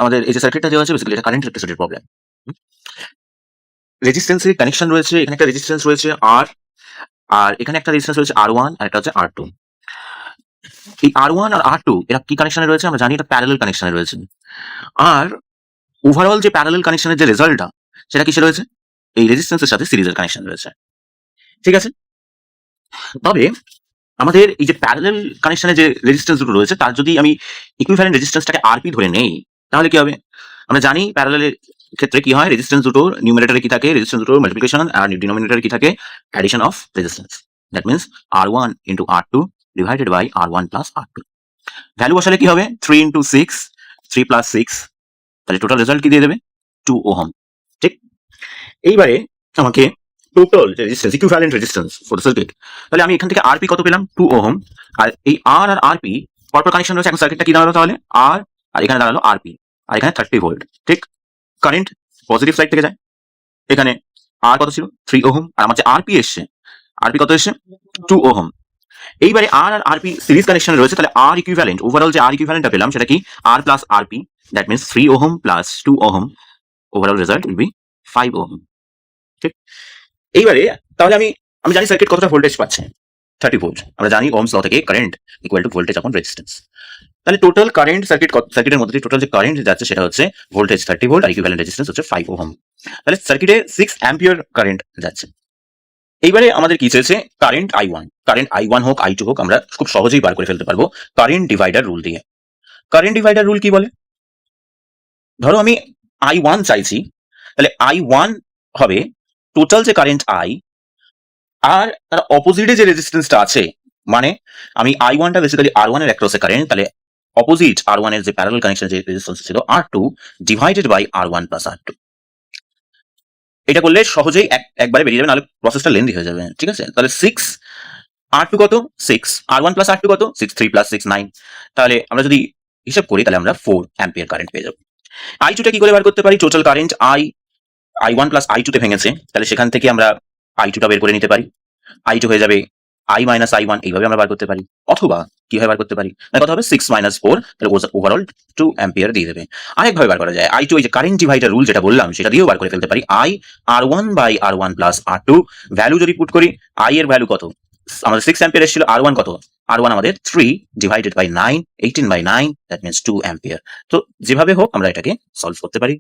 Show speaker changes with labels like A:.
A: আমাদের এই যে সার্কিটটা দেওয়া আছে বেসিক্যালি এটা কারেন্ট ইলেকট্রিসিটির প্রবলেম। রেজিস্ট্যান্সের কানেকশন রয়েছে, এখানে একটা রেজিস্ট্যান্স রয়েছে আর, আর এখানে একটা রেজিস্ট্যান্স রয়েছে R1 আর একটা হচ্ছে R2। এই R1 আর R2 এরা কি কানেকশনে রয়েছে আমরা জানি, এটা প্যারালাল কানেকশনে রয়েছে। আর ওভারঅল যে প্যারালাল কানেকশনের যে রেজাল্টটা সেটা কিসে রয়েছে, এই রেজিস্ট্যান্সের সাথে সিরিজের কানেকশন রয়েছে। ঠিক আছে, তবে আমাদের এই যে প্যারালাল কানেকশনে যে রেজিস্ট্যান্স দুটো রয়েছে তার যদি আমি ইকুইভ্যালেন্ট রেজিস্ট্যান্সটাকে আরপি ধরে নেই তাহলে কি হবে, আমরা জানি প্যারালালের ক্ষেত্রে কি হয়, রেজিস্ট্যান্স দুটোর নিউমারেটরে কি থাকে, রেজিস্ট্যান্স দুটোর মাল্টিপ্লিকেশন, আর ডিনোমিনেটরে কি থাকে, addition of resistance. That means R1 into R2 divided by R1 plus R2। Value বসালে কি হবে, 3 ইন্টু 6, 3 প্লাস 6, তাহলে টোটাল রেজাল্ট কি দিয়ে দেবে, 2 ওহম। ঠিক, এইবারে আমাকে total resistance, equivalent resistance for the circuit, তাহলে আমি এখান থেকে আরপি কত পেলাম, 2 ওহম। আর এই আর আর আরপি পরপর কানেকশন রয়েছে, এখন সার্কিটটা কি দাঁড়ালো তাহলে, আর আর এখানে দাঁড়ালো আরপি, আর এখানে 30 ভোল্ট। ঠিক, কারেন্ট পজিটিভ সাইড থেকে যায়, এখানে আর কত ছিল, 3 ওহম, আর আমার যে আরপি এসছে, আরপি কত এসছে, 2 ওহম। এইবারে আর আর আরপি সিরিজ কানেকশনে রয়েছে, তাহলে আর ইকুইভ্যালেন্ট, ওভারঅল যে আর ইকুইভ্যালেন্টটা পেলাম সেটা কি, আর plus RP, that means 3 ohm plus 2 ohm, overall result will be 5 ohm. ঠিক, এইবারে তাহলে আমি আমি জানি সার্কিট কতটা ভোল্টেজ পাচ্ছে, 30 ভোল্ট। আমরা জানি ওহমস ল থেকে কারেন্ট ইকুয়াল টু ভোল্টেজ আপন রেজিস্ট্যান্স। তাহলে টোটাল কারেন্ট সার্কিটের মধ্যে টোটাল যে কারেন্ট যাচ্ছে সেটা হচ্ছে ভোল্টেজ 30 ভোল্ট আর ইকুইভ্যালেন্ট রেজিস্ট্যান্স হচ্ছে 5 ওহম। তাহলে সার্কিটে 6 অ্যাম্পিয়ার কারেন্ট যাচ্ছে। এইবারে আমাদের কি চেয়েছে, কারেন্ট I1, কারেন্ট I1 হোক I2 হোক আমরা খুব সহজেই বার করে ফেলতে পারবো কারেন্ট ডিভাইডার রুল দিয়ে। কারেন্ট ডিভাইডার রুল কি বলে, ধরো আমি I1 চাইছি, তাহলে I1 হবে টোটাল যে কারেন্ট I, আর তার অপোজিটে যে রেজিস্ট্যান্সটা আছে, মানে আমি I1টা বেসিক্যালি R1 এর অ্যাক্রসে কারেন্ট, তাহলে অপোজিট R1 এর যে প্যারালাল কানেকশন যে রেজিস্ট্যান্স ছিল R2 divided by R1 plus R2। এটা করলে সহজেই একবারে বেরিয়ে যাবে, নাহলে প্রসেসটা লেন্দি হয়ে যাবে। ঠিক আছে, তাহলে 6 R2 কত, 6, R1 প্লাস R2 কত, 6, 3 প্লাস 6, 9। তাহলে আমরা যদি হিসাব করি তাহলে আমরা 4 অ্যাম্পিয়ার কারেন্ট পেয়ে যাবো। I2টা কি করে বার করতে পারি, total current I1 plus I2 তে ভেঙেছে, তাহলে সেখান থেকে আমরা I2টা বের করে নিতে পারি। I2 হয়ে যাবে I মাইনাস I1, এইভাবে আমরা বার করতে পারি। অথবা কিভাবে বার করতে পারি, মানে কত হবে, 6 মাইনাস 4, তাহলে ওভারঅল 2 অ্যাম্পিয়ার দিয়ে দেবে। আরেকভাবে বার করা যায়, I2 এই যে কারেন্ট ডিভাইডার রুল যেটা বললাম সেটা দিয়েও বার করে ফেলতে পারি। I R1 by R1 plus R2, value যদি পুট করি, I এর ভ্যালু কত, আমাদের 6 অ্যাম্পিয়ার এসেছিল, R1 কত, R1 আমাদের 3 divided by 9, 18 by 9, that means 2 ampere. তো যেভাবে হোক আমরা এটাকে সলভ করতে পারি।